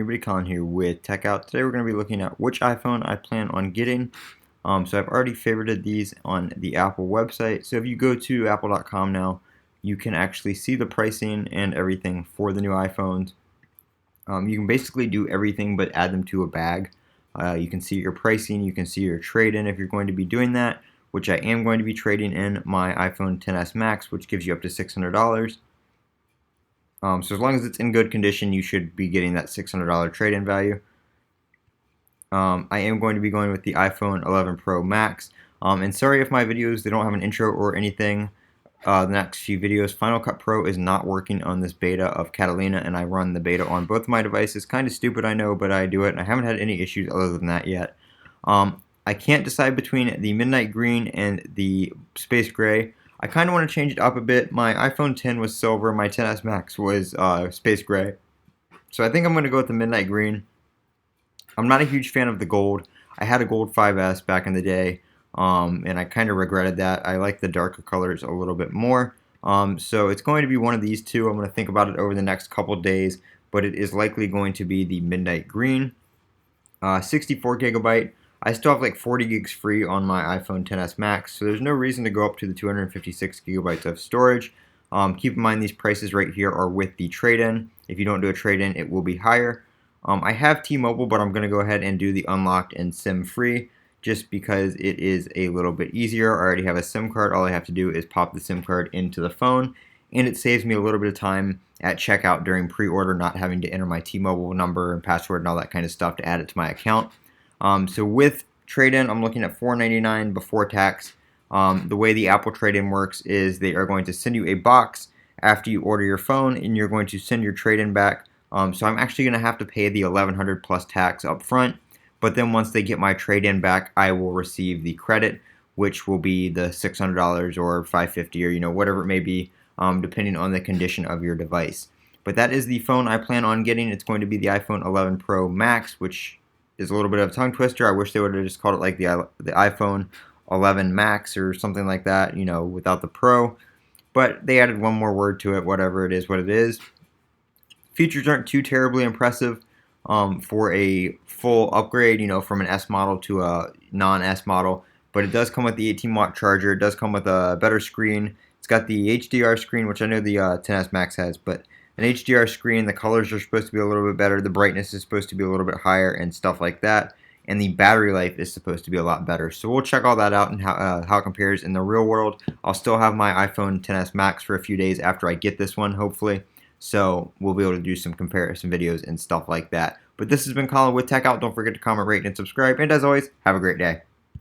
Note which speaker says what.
Speaker 1: everybody, Colin here with Techout. Today we're going to be looking at which iPhone I plan on getting. So I've already favorited these on the Apple website. So if you go to apple.com now, you can actually see the pricing and everything for the new iPhones. You can basically do everything but add them to a bag. You can see your pricing, you can see your trade-in if you're going to be doing that, which I am going to be trading in my iPhone XS Max, which gives you up to $600. So as long as it's in good condition, you should be getting that $600 trade-in value. I am going to be going with the iPhone 11 Pro Max. And sorry if my videos, they don't have an intro or anything. The next few videos, Final Cut Pro is not working on this beta of Catalina, and I run the beta on both of my devices. Kind of stupid, I know, but I do it, and I haven't had any issues other than that yet. I can't decide between the Midnight Green and the Space Gray. I kind of want to change it up a bit. My iPhone 10 was silver, my XS Max was Space Gray. So I think I'm going to go with the Midnight Green. I'm not a huge fan of the gold. I had a gold 5S back in the day, and I kind of regretted that. I like the darker colors a little bit more. So it's going to be one of these two. I'm going to think about it over the next couple days, but it is likely going to be the Midnight Green. 64 gigabyte. I still have like 40 gigs free on my iPhone XS Max, so there's no reason to go up to the 256 gigabytes of storage. Keep in mind these prices right here are with the trade-in. If you don't do a trade-in, it will be higher. I have T-Mobile, but I'm going to go ahead and do the unlocked and SIM-free just because it is a little bit easier. I already have a SIM card. All I have to do is pop the SIM card into the phone, and it saves me a little bit of time at checkout during pre-order, not having to enter my T-Mobile number and password and all that kind of stuff to add it to my account. So with trade-in, I'm looking at $499 before tax. The way the Apple trade-in works is they are going to send you a box after you order your phone, and you're going to send your trade-in back. So I'm actually going to have to pay the $1,100 plus tax up front, but then once they get my trade-in back, I will receive the credit, which will be the $600 or $550 or whatever it may be, depending on the condition of your device. But that is the phone I plan on getting. It's going to be the iPhone 11 Pro Max, which is a little bit of a tongue twister. I wish they would have just called it like the iPhone 11 Max or something like that, without the Pro. But they added one more word to it, whatever it is what it is. Features aren't too terribly impressive for a full upgrade, from an S model to a non-S model. But it does come with the 18-watt charger. It does come with a better screen. It's got the HDR screen, which I know the XS Max has, but an HDR screen, the colors are supposed to be a little bit better, the brightness is supposed to be a little bit higher and stuff like that, and the battery life is supposed to be a lot better. So we'll check all that out and how it compares in the real world. I'll still have my iPhone XS Max for a few days after I get this one, hopefully, so we'll be able to do some comparison videos and stuff like that. But this has been Colin with Techout. Don't forget to comment, rate, and subscribe, and as always, have a great day.